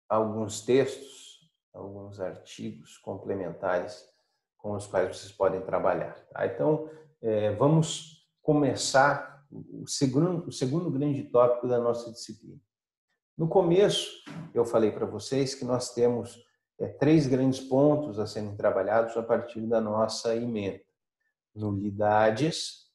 alguns textos, alguns artigos complementares com os quais vocês podem trabalhar. Tá? Então, vamos começar o segundo grande tópico da nossa disciplina. No começo, eu falei para vocês que nós temos 3 grandes pontos a serem trabalhados a partir da nossa ementa: nulidades,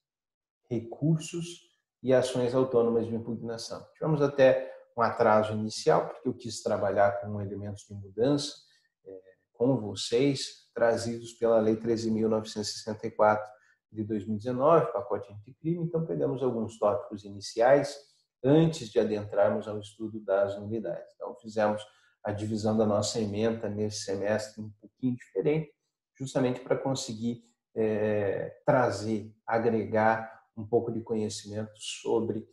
recursos e ações autônomas de impugnação. Tivemos até um atraso inicial, porque eu quis trabalhar com elementos de mudança com vocês, trazidos pela Lei 13.964 de 2019, pacote anticrime. Então, pegamos alguns tópicos iniciais antes de adentrarmos ao estudo das nulidades. Então, fizemos a divisão da nossa ementa nesse semestre um pouquinho diferente, justamente para conseguir trazer, agregar um pouco de conhecimento sobre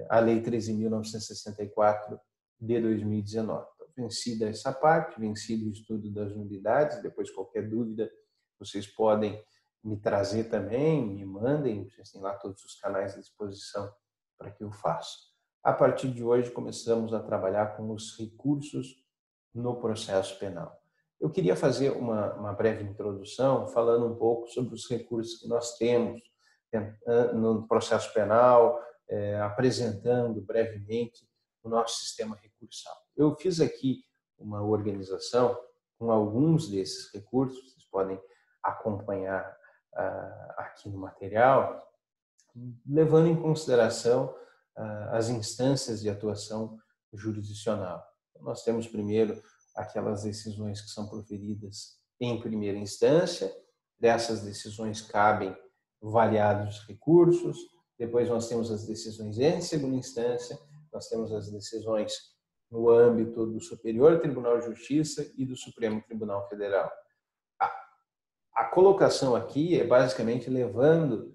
a Lei 13.964 de 2019. Então, vencida essa parte, vencido o estudo das nulidades, depois qualquer dúvida vocês podem me trazer também, me mandem, vocês têm lá todos os canais à disposição para que eu faça. A partir de hoje começamos a trabalhar com os recursos no processo penal. Eu queria fazer uma breve introdução falando um pouco sobre os recursos que nós temos no processo penal, apresentando brevemente o nosso sistema recursal. Eu fiz aqui uma organização com alguns desses recursos, vocês podem acompanhar aqui no material, levando em consideração as instâncias de atuação jurisdicional. Nós temos primeiro aquelas decisões que são proferidas em primeira instância, dessas decisões cabem variados recursos, depois nós temos as decisões em segunda instância, nós temos as decisões no âmbito do Superior Tribunal de Justiça e do Supremo Tribunal Federal. A colocação aqui é basicamente levando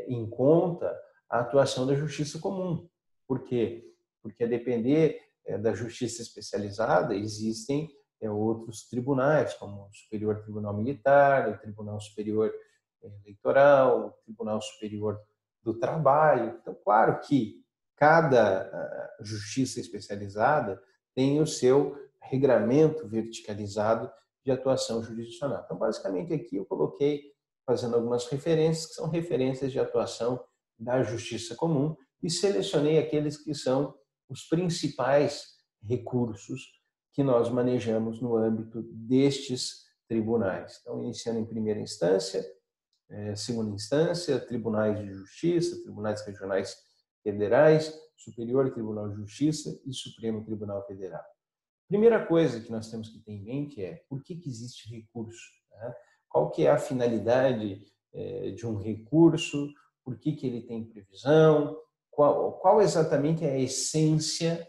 em conta a atuação da Justiça Comum. Por quê? Porque a depender da Justiça Especializada existem outros tribunais, como o Superior Tribunal Militar, o Tribunal Superior Eleitoral, o Tribunal Superior do Trabalho. Então, claro que cada justiça especializada tem o seu regramento verticalizado de atuação jurisdicional. Então, basicamente, aqui eu coloquei, fazendo algumas referências, que são referências de atuação da Justiça Comum, e selecionei aqueles que são os principais recursos que nós manejamos no âmbito destes tribunais. Então, iniciando em primeira instância, segunda instância, tribunais de justiça, tribunais regionais federais, Superior Tribunal de Justiça e Supremo Tribunal Federal. Primeira coisa que nós temos que ter em mente é por que existe recurso, né? Qual que é a finalidade de um recurso, por que ele tem previsão, qual exatamente é a essência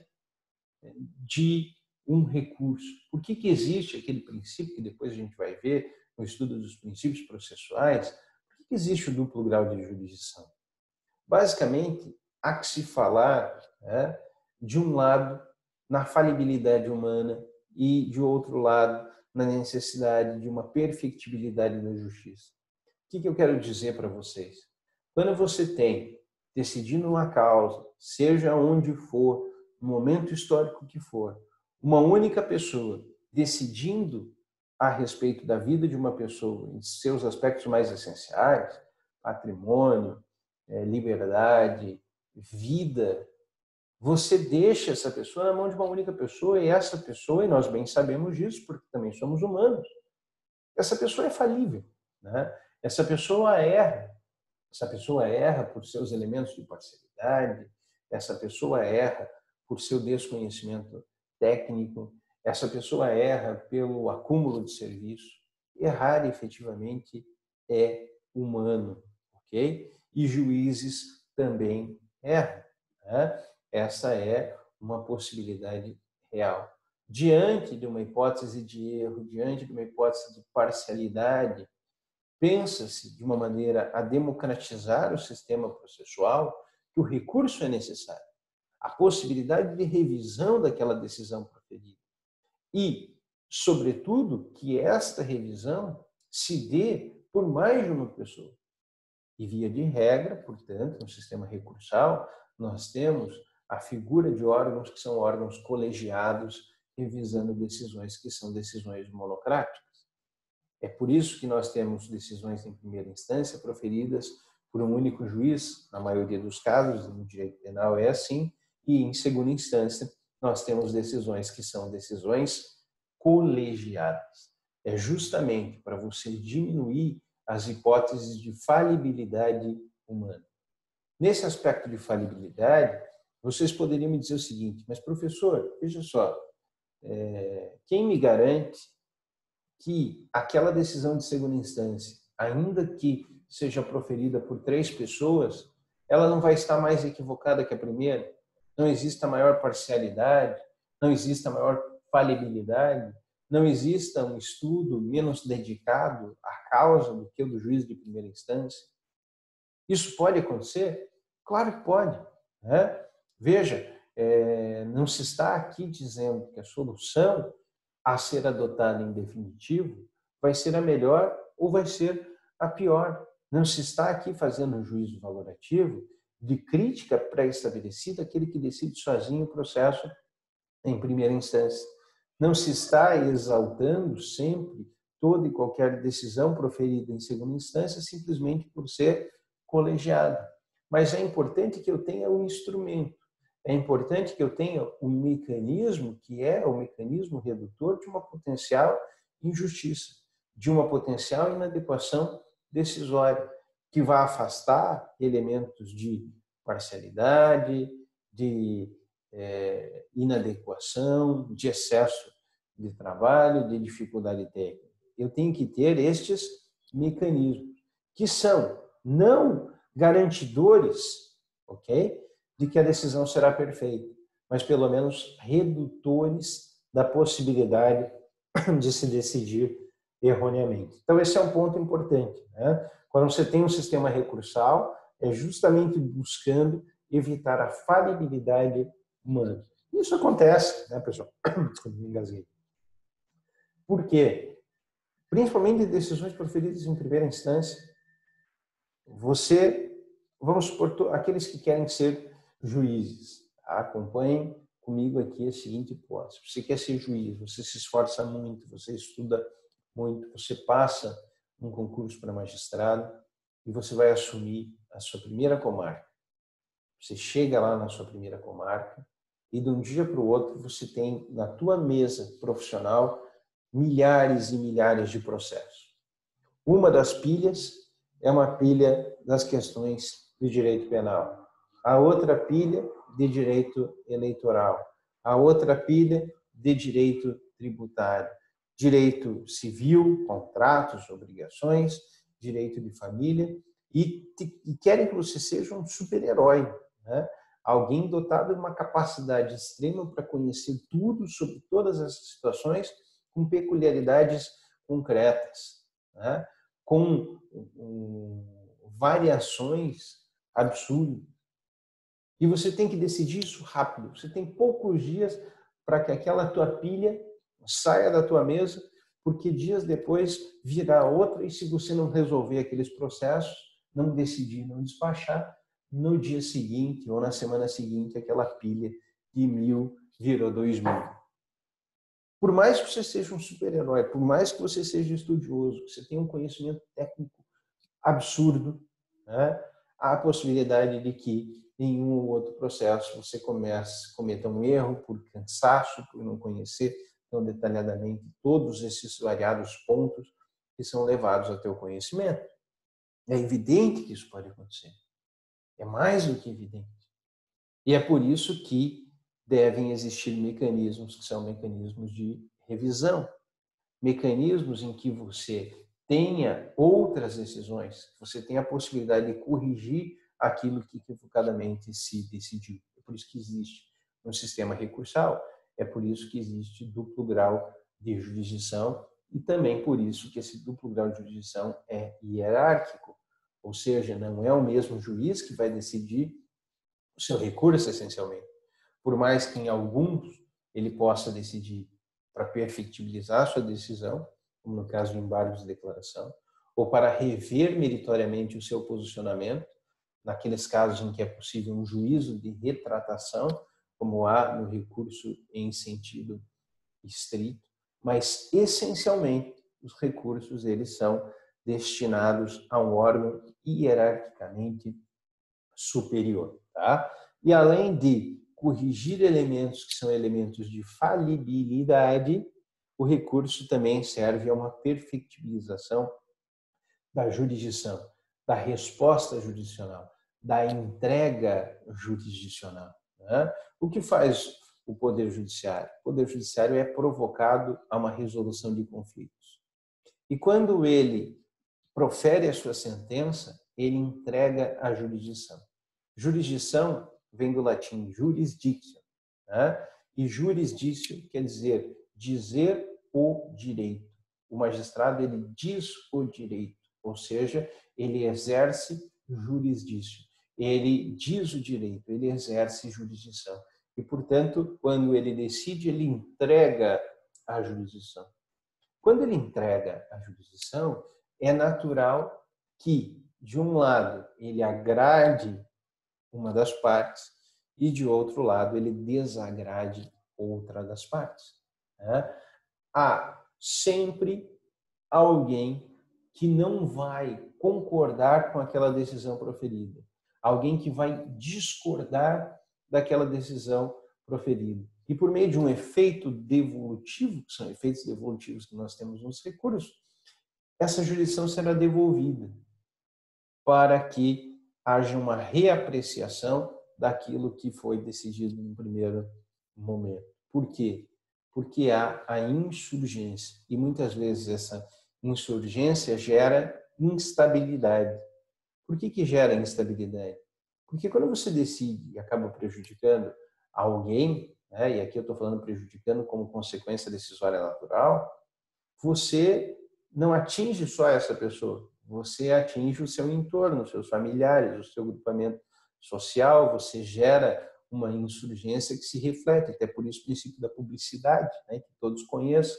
de um recurso, por que existe aquele princípio que depois a gente vai ver no estudo dos princípios processuais, por que existe o duplo grau de jurisdição? Basicamente, há que se falar, né, de um lado, na falibilidade humana e, de outro lado, na necessidade de uma perfectibilidade da justiça. O que eu quero dizer para vocês? Quando você tem, decidindo uma causa, seja onde for, no momento histórico que for, uma única pessoa decidindo a respeito da vida de uma pessoa, em seus aspectos mais essenciais, patrimônio, liberdade, vida, você deixa essa pessoa na mão de uma única pessoa, e essa pessoa, e nós bem sabemos disso, porque também somos humanos, essa pessoa é falível, né? Essa pessoa erra por seus elementos de parcialidade, essa pessoa erra por seu desconhecimento técnico, essa pessoa erra pelo acúmulo de serviço. Errar efetivamente é humano, ok? E juízes também erram, né? Essa é uma possibilidade real. Diante de uma hipótese de erro, diante de uma hipótese de parcialidade, pensa-se de uma maneira a democratizar o sistema processual que o recurso é necessário, a possibilidade de revisão daquela decisão proferida e, sobretudo, que esta revisão se dê por mais de uma pessoa. E, via de regra, portanto, no sistema recursal, nós temos a figura de órgãos que são órgãos colegiados revisando decisões que são decisões monocráticas. É por isso que nós temos decisões em primeira instância proferidas por um único juiz, na maioria dos casos, no direito penal é assim, e em segunda instância nós temos decisões que são decisões colegiadas. É justamente para você diminuir as hipóteses de falibilidade humana. Nesse aspecto de falibilidade, vocês poderiam me dizer o seguinte, mas professor, veja só, quem me garante que aquela decisão de segunda instância, ainda que seja proferida por 3 pessoas, ela não vai estar mais equivocada que a primeira? Não existe a maior parcialidade, não existe a maior falibilidade, não exista um estudo menos dedicado à causa do que o do juiz de primeira instância? Isso pode acontecer? Claro que pode, né? Veja, não se está aqui dizendo que a solução a ser adotada em definitivo vai ser a melhor ou vai ser a pior. Não se está aqui fazendo um juízo valorativo de crítica pré-estabelecida àquele que decide sozinho o processo em primeira instância. Não se está exaltando sempre toda e qualquer decisão proferida em segunda instância simplesmente por ser colegiada. Mas é importante que eu tenha um instrumento. É importante que eu tenha um mecanismo que é o mecanismo redutor de uma potencial injustiça, de uma potencial inadequação decisória, que vai afastar elementos de parcialidade, de inadequação, de excesso de trabalho, de dificuldade técnica. Eu tenho que ter estes mecanismos, que são não garantidores, ok? De que a decisão será perfeita, mas pelo menos redutores da possibilidade de se decidir erroneamente. Então, esse é um ponto importante, né? Quando você tem um sistema recursal, é justamente buscando evitar a falibilidade humana. Isso acontece, né, pessoal? Desculpa, me engasguei. Por quê? Principalmente em decisões proferidas em primeira instância, vamos supor, aqueles que querem ser juízes, acompanhem comigo aqui a seguinte hipótese. Você quer ser juiz, você se esforça muito, você estuda muito, você passa um concurso para magistrado e você vai assumir a sua primeira comarca. Você chega lá na sua primeira comarca e de um dia para o outro você tem na tua mesa profissional milhares e milhares de processos. Uma das pilhas é uma pilha das questões de direito penal. A outra pilha de direito eleitoral. A outra pilha de direito tributário. Direito civil, contratos, obrigações, direito de família. E querem que você seja um super-herói, né? Alguém dotado de uma capacidade extrema para conhecer tudo sobre todas essas situações com peculiaridades concretas, né? Com variações absurdas. E você tem que decidir isso rápido. Você tem poucos dias para que aquela tua pilha saia da tua mesa, porque dias depois virá outra e se você não resolver aqueles processos, não decidir, não despachar, no dia seguinte ou na semana seguinte aquela pilha de 1.000 virou 2.000. Por mais que você seja um super-herói, por mais que você seja estudioso, que você tenha um conhecimento técnico absurdo, né? Há a possibilidade de que em um ou outro processo você cometa um erro por cansaço, por não conhecer tão detalhadamente todos esses variados pontos que são levados ao teu conhecimento. É evidente que isso pode acontecer. É mais do que evidente. E é por isso que devem existir mecanismos que são mecanismos de revisão, mecanismos em que você tenha outras decisões, você tenha a possibilidade de corrigir aquilo que equivocadamente se decidiu. É por isso que existe um sistema recursal, é por isso que existe duplo grau de jurisdição e também por isso que esse duplo grau de jurisdição é hierárquico, ou seja, não é o mesmo juiz que vai decidir o seu recurso essencialmente. Por mais que em alguns ele possa decidir para perfectibilizar a sua decisão, como no caso de embargos de declaração, ou para rever meritoriamente o seu posicionamento, naqueles casos em que é possível um juízo de retratação, como há no recurso em sentido estrito, mas essencialmente os recursos eles são destinados a um órgão hierarquicamente superior, tá? E além de corrigir elementos que são elementos de falibilidade, o recurso também serve a uma perfectibilização da jurisdição, da resposta jurisdicional, da entrega jurisdicional, né? O que faz o Poder Judiciário? O Poder Judiciário é provocado a uma resolução de conflitos. E quando ele profere a sua sentença, ele entrega a jurisdição. Jurisdição vem do latim jurisdiction, né? E jurisdicio quer dizer o direito. O magistrado ele diz o direito, ou seja, ele exerce jurisdição. Ele diz o direito, ele exerce jurisdição. E, portanto, quando ele decide, ele entrega a jurisdição. Quando ele entrega a jurisdição, é natural que, de um lado, ele agrade uma das partes e, de outro lado, ele desagrade outra das partes, né? Há sempre alguém que não vai concordar com aquela decisão proferida, alguém que vai discordar daquela decisão proferida. E por meio de um efeito devolutivo, que são efeitos devolutivos que nós temos nos recursos, essa jurisdição será devolvida para que haja uma reapreciação daquilo que foi decidido no primeiro momento. Por quê? Porque há a insurgência. E muitas vezes essa insurgência gera instabilidade. Por que gera instabilidade? Porque quando você decide e acaba prejudicando alguém, né, e aqui eu estou falando prejudicando como consequência decisória natural, você não atinge só essa pessoa, você atinge o seu entorno, os seus familiares, o seu grupamento social, você gera uma insurgência que se reflete, até por isso o princípio da publicidade, né, que todos conheçam.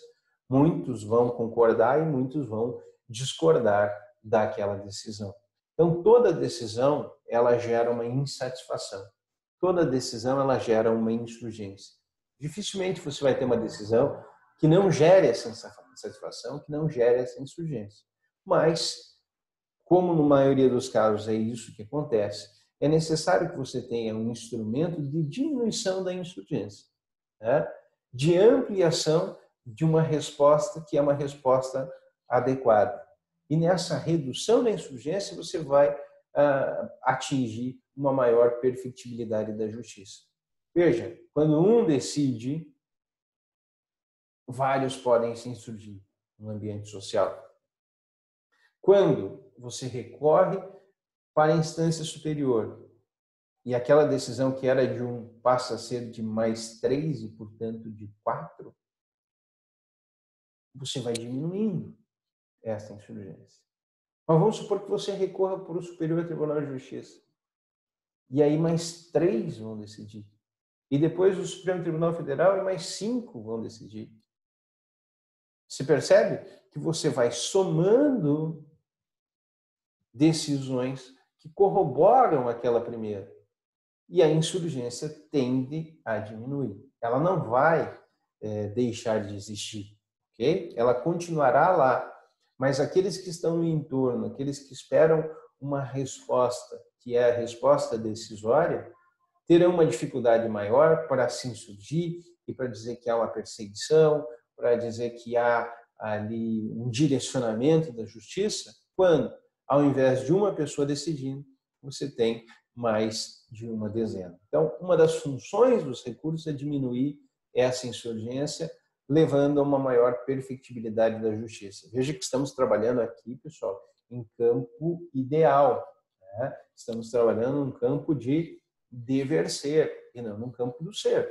Muitos vão concordar e muitos vão discordar daquela decisão. Então, toda decisão, ela gera uma insatisfação. Toda decisão, ela gera uma insurgência. Dificilmente você vai ter uma decisão que não gere essa insatisfação, que não gere essa insurgência. Mas, como na maioria dos casos é isso que acontece, é necessário que você tenha um instrumento de diminuição da insurgência, né? De ampliação de uma resposta que é uma resposta adequada. E nessa redução da insurgência você vai atingir uma maior perfectibilidade da justiça. Veja, quando um decide, vários podem se insurgir no ambiente social. Quando você recorre para a instância superior e aquela decisão que era de um passa a ser de mais 3 e, portanto, de 4, você vai diminuindo essa insurgência. Mas vamos supor que você recorra para o Superior Tribunal de Justiça. E aí mais 3 vão decidir. E depois o Supremo Tribunal Federal e mais 5 vão decidir. Se percebe que você vai somando decisões que corroboram aquela primeira. E a insurgência tende a diminuir. Ela não vai deixar de existir, ok? Ela continuará lá. Mas aqueles que estão no entorno, aqueles que esperam uma resposta, que é a resposta decisória, terão uma dificuldade maior para se insurgir e para dizer que há uma perseguição, para dizer que há ali um direcionamento da justiça, quando, ao invés de uma pessoa decidindo, você tem mais de uma dezena. Então, uma das funções dos recursos é diminuir essa insurgência, levando a uma maior perfectibilidade da justiça. Veja que estamos trabalhando aqui, pessoal, em campo ideal, né? Estamos trabalhando num campo de dever ser e não num campo do ser.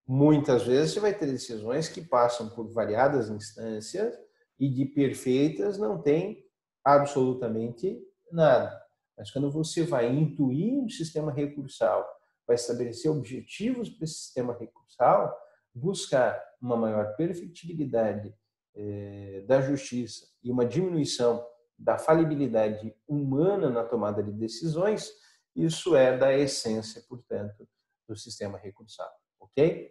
Muitas vezes você vai ter decisões que passam por variadas instâncias e de perfeitas não tem absolutamente nada. Mas quando você vai intuir um sistema recursal, vai estabelecer objetivos para esse sistema recursal, buscar uma maior perfectibilidade da justiça e uma diminuição da falibilidade humana na tomada de decisões, isso é da essência, portanto, do sistema recursal, ok?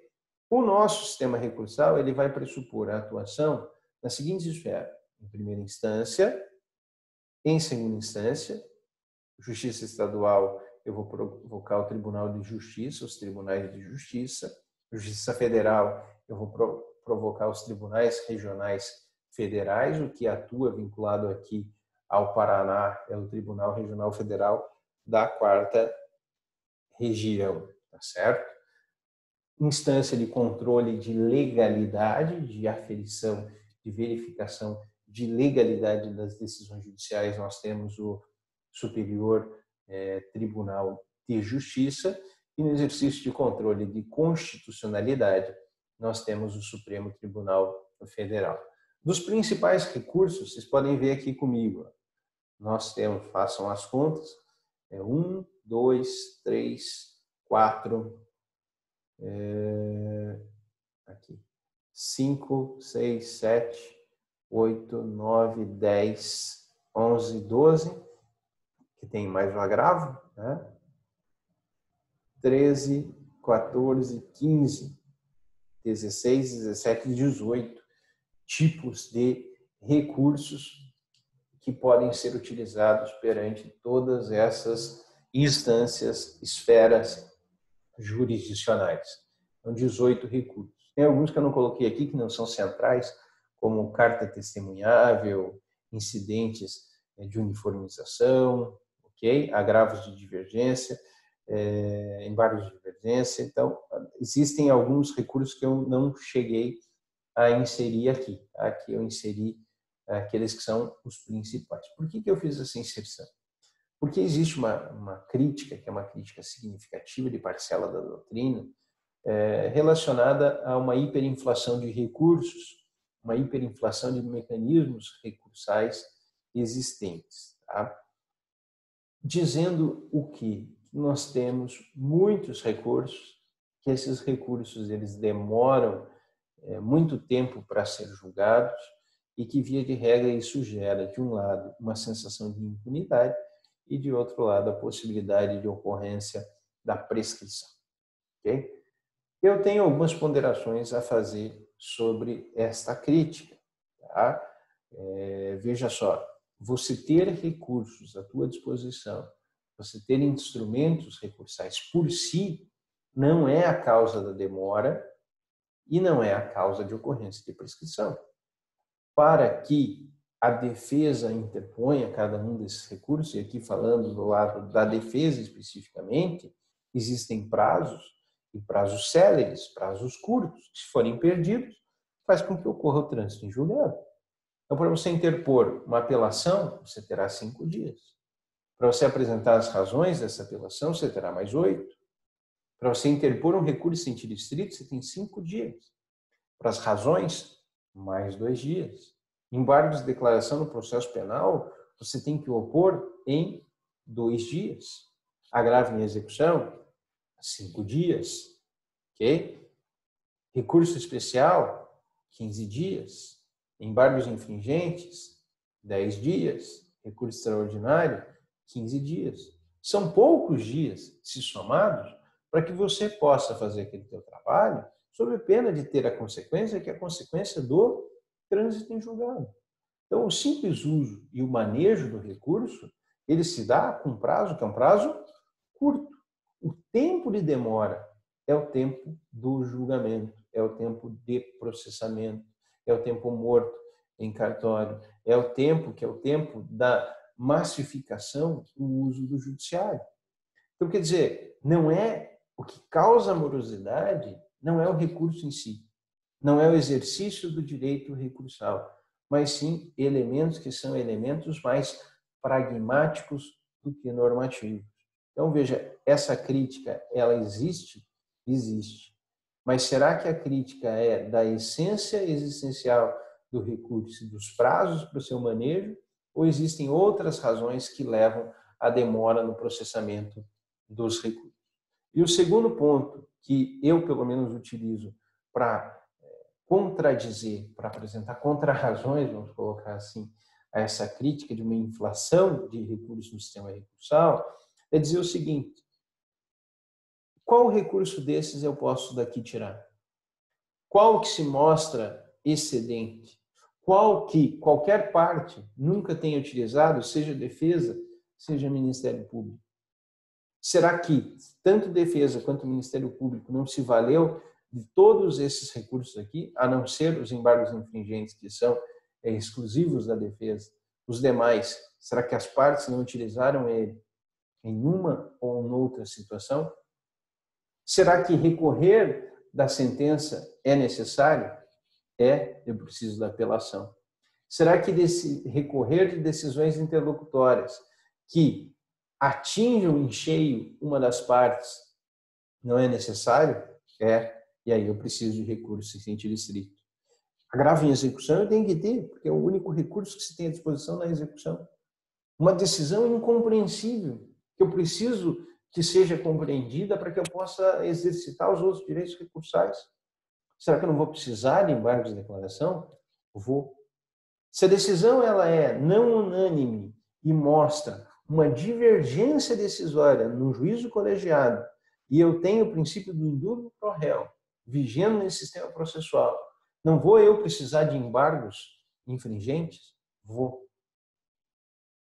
O nosso sistema recursal ele vai pressupor a atuação na seguinte esfera: em primeira instância, em segunda instância, Justiça Estadual, eu vou provocar o Tribunal de Justiça, os tribunais de justiça. Justiça Federal, eu vou provocar os tribunais regionais federais. O que atua vinculado aqui ao Paraná é o Tribunal Regional Federal da 4ª Região, tá certo? Instância de controle de legalidade, de aferição, de verificação de legalidade das decisões judiciais, nós temos o Superior Tribunal de Justiça, e no exercício de controle de constitucionalidade, nós temos o Supremo Tribunal Federal. Dos principais recursos, vocês podem ver aqui comigo, nós temos, façam as contas, 1, 2, 3, 4, aqui, 5, 6, 7, 8, 9, 10, 11, 12, que tem mais um agravo, né? 13, 14, 15, 16, 17 e 18 tipos de recursos que podem ser utilizados perante todas essas instâncias, esferas jurisdicionais. São 18 recursos. Tem alguns que eu não coloquei aqui, que não são centrais, como carta testemunhável, incidentes de uniformização, ok? Agravos de divergência, embargos de divergência. Então, existem alguns recursos que eu não cheguei a inserir aqui. Aqui eu inseri aqueles que são os principais. Por que eu fiz essa inserção? Porque existe uma crítica, que é uma crítica significativa de parcela da doutrina, relacionada a uma hiperinflação de recursos, uma hiperinflação de mecanismos recursais existentes. Tá? Dizendo o que? Nós temos muitos recursos, que esses recursos eles demoram muito tempo para ser julgados e que, via de regra, isso gera, de um lado, uma sensação de impunidade e, de outro lado, a possibilidade de ocorrência da prescrição. Okay? Eu tenho algumas ponderações a fazer sobre esta crítica. Tá? Veja só, você ter recursos à tua disposição, você ter instrumentos recursais por si, não é a causa da demora e não é a causa de ocorrência de prescrição. Para que a defesa interponha cada um desses recursos, e aqui falando do lado da defesa especificamente, existem prazos, e prazos céleres, prazos curtos, que, se forem perdidos, faz com que ocorra o trânsito em julgado. Então, para você interpor uma apelação, você terá 5 dias. Para você apresentar as razões dessa apelação, você terá mais 8. Para você interpor um recurso em sentido estrito, você tem 5 dias. Para as razões, mais 2 dias. Embargos de declaração no processo penal, você tem que opor em 2 dias. Agravo em execução, 5 dias. Ok? Recurso especial, 15 dias. Embargos infringentes, 10 dias. Recurso extraordinário, 15 dias. São poucos dias, se somados, para que você possa fazer aquele teu trabalho, sob pena de ter a consequência, que é a consequência do trânsito em julgado. Então, o simples uso e o manejo do recurso, ele se dá com um prazo que é um prazo curto. O tempo de demora é o tempo do julgamento, é o tempo de processamento, é o tempo morto em cartório, é o tempo que é o tempo da massificação do uso do judiciário. Então, quer dizer, não é o que causa morosidade, não é o recurso em si, não é o exercício do direito recursal, mas sim elementos que são elementos mais pragmáticos do que normativos. Então, veja, essa crítica, ela existe? Existe. Mas será que a crítica é da essência existencial do recurso e dos prazos para o seu manejo, ou existem outras razões que levam à demora no processamento dos recursos? E o segundo ponto que eu, pelo menos, utilizo para contradizer, para apresentar contra-razões, vamos colocar assim, a essa crítica de uma inflação de recursos no sistema recursal, é dizer o seguinte: qual recurso desses eu posso daqui tirar? Qual que se mostra excedente? Qual que qualquer parte nunca tenha utilizado, seja defesa, seja Ministério Público? Será que tanto defesa quanto Ministério Público não se valeu de todos esses recursos aqui, a não ser os embargos infringentes que são exclusivos da defesa? Os demais, será que as partes não utilizaram ele em uma ou noutra situação? Será que recorrer da sentença é necessário? Eu preciso da apelação. Será que recorrer de decisões interlocutórias que atinjam em cheio uma das partes não é necessário? E aí eu preciso de recurso em sentido estrito. Agravo em execução eu tenho que ter, porque é o único recurso que se tem à disposição na execução. Uma decisão incompreensível, que eu preciso que seja compreendida para que eu possa exercitar os outros direitos recursais. Será que eu não vou precisar de embargo de declaração? Vou. Se a decisão ela é não unânime e mostra uma divergência decisória no juízo colegiado e eu tenho o princípio do indúbio pro réu vigendo nesse sistema processual, não vou eu precisar de embargos infringentes? Vou.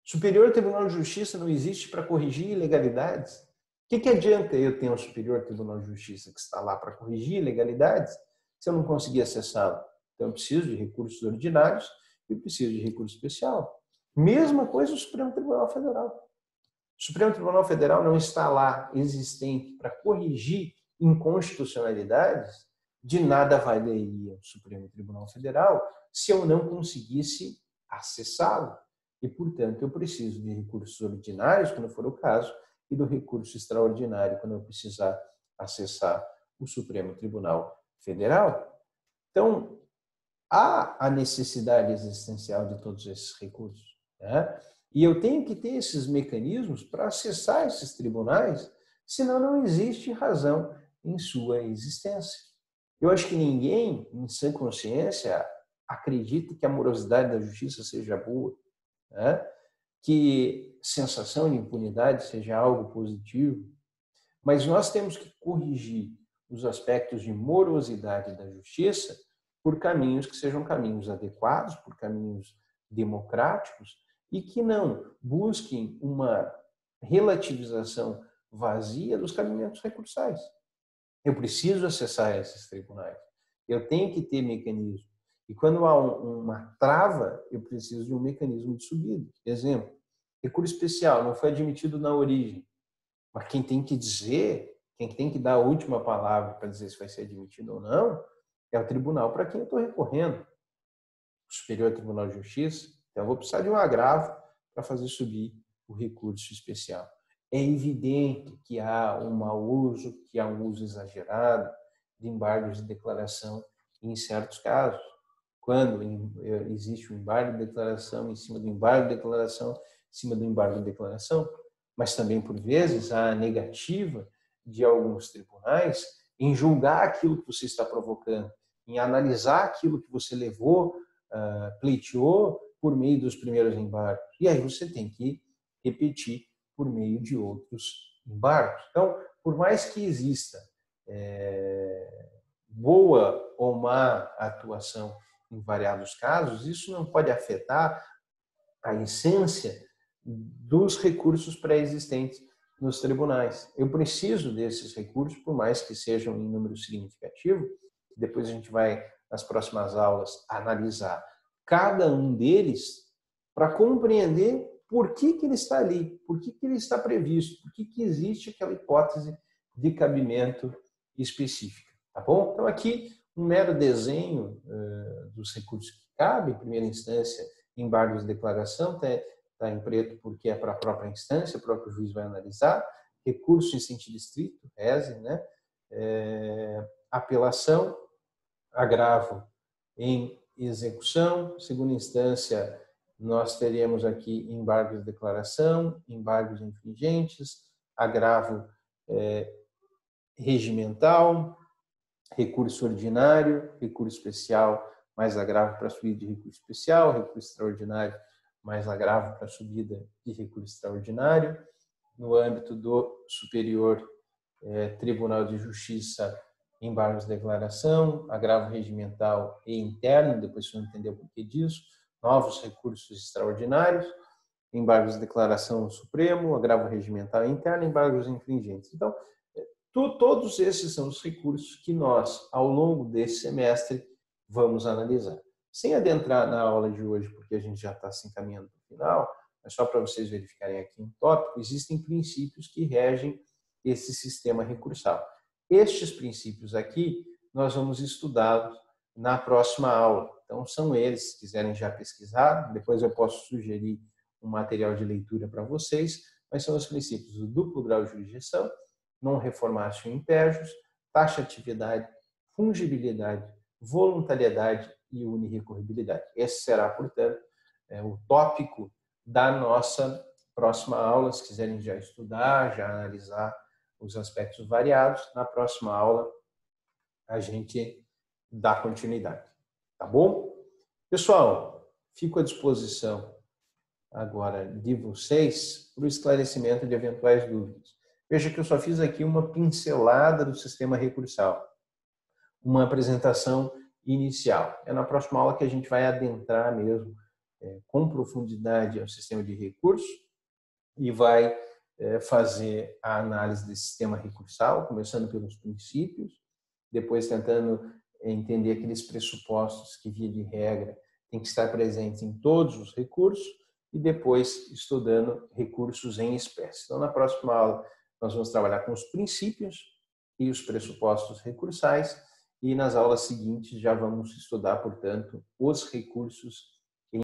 Superior Tribunal de Justiça não existe para corrigir ilegalidades? O que adianta eu ter um Superior Tribunal de Justiça que está lá para corrigir ilegalidades se eu não conseguir acessá-lo? Então, eu preciso de recursos ordinários e preciso de recurso especial. Mesma coisa o Supremo Tribunal Federal. O Supremo Tribunal Federal não está lá existente para corrigir inconstitucionalidades. De nada valeria o Supremo Tribunal Federal se eu não conseguisse acessá-lo. E, portanto, eu preciso de recursos ordinários, quando for o caso, e do recurso extraordinário, quando eu precisar acessar o Supremo Tribunal Federal. Então, há a necessidade existencial de todos esses recursos, né? E eu tenho que ter esses mecanismos para acessar esses tribunais, senão não existe razão em sua existência. Eu acho que ninguém, em sã consciência, acredita que a morosidade da justiça seja boa, né? Que sensação de impunidade seja algo positivo, mas nós temos que corrigir os aspectos de morosidade da justiça por caminhos que sejam caminhos adequados, por caminhos democráticos e que não busquem uma relativização vazia dos caminhamentos recursais. Eu preciso acessar esses tribunais. Eu tenho que ter mecanismo. E quando há uma trava, eu preciso de um mecanismo de subida. Exemplo, recurso especial não foi admitido na origem. Mas quem tem que dizer, quem tem que dar a última palavra para dizer se vai ser admitido ou não, é o tribunal para quem eu estou recorrendo. O Superior Tribunal de Justiça. Então, eu vou precisar de um agravo para fazer subir o recurso especial. É evidente que há um mau uso, que há um uso exagerado de embargos de declaração em certos casos. Quando existe um embargo de declaração em cima do embargo de declaração, em cima do embargo de declaração, mas também, por vezes, há a negativa de alguns tribunais em julgar aquilo que você está provocando, em analisar aquilo que você levou, pleiteou por meio dos primeiros embargos. E aí você tem que repetir por meio de outros embargos. Então, por mais que exista boa ou má atuação em variados casos, isso não pode afetar a essência dos recursos pré-existentes nos tribunais. Eu preciso desses recursos, por mais que sejam em número significativo. Depois a gente vai, nas próximas aulas, analisar cada um deles para compreender por que ele está ali, por que ele está previsto, por que existe aquela hipótese de cabimento específica. Tá bom? Então, aqui, um mero desenho dos recursos que cabem, em primeira instância, embargos de declaração, está em preto porque é para a própria instância, o próprio juiz vai analisar, recurso em sentido estrito, reze, né? Apelação, agravo em execução, segunda instância, nós teremos aqui embargos de declaração, embargos infringentes, agravo regimental, recurso ordinário, recurso especial, mais agravo para subida de recurso especial, recurso extraordinário, mais agravo para subida de recurso extraordinário. No âmbito do Superior Tribunal de Justiça, embargos de declaração, agravo regimental e interno, depois você vai entender o porquê disso, novos recursos extraordinários, embargos de declaração supremo, agravo regimental e interno, embargos infringentes. Então, todos esses são os recursos que nós, ao longo desse semestre, vamos analisar. Sem adentrar na aula de hoje, porque a gente já está se encaminhando para o final, mas só para vocês verificarem aqui um tópico, existem princípios que regem esse sistema recursal. Estes princípios aqui, nós vamos estudá-los na próxima aula. Então, são eles, se quiserem já pesquisar, depois eu posso sugerir um material de leitura para vocês, mas são os princípios do duplo grau de jurisdição, non reformatio impejus, taxatividade, fungibilidade, voluntariedade e unirrecorribilidade. Esse será, portanto, o tópico da nossa próxima aula. Se quiserem já estudar, já analisar os aspectos variados, na próxima aula a gente dá continuidade. Tá bom? Pessoal, fico à disposição agora de vocês para o esclarecimento de eventuais dúvidas. Veja que eu só fiz aqui uma pincelada do sistema recursal, uma apresentação inicial. É na próxima aula que a gente vai adentrar mesmo com profundidade ao sistema de recurso e vai fazer a análise desse sistema recursal, começando pelos princípios, depois tentando entender aqueles pressupostos que, via de regra, tem que estar presentes em todos os recursos e depois estudando recursos em espécie. Então, na próxima aula, nós vamos trabalhar com os princípios e os pressupostos recursais e nas aulas seguintes já vamos estudar, portanto, os recursos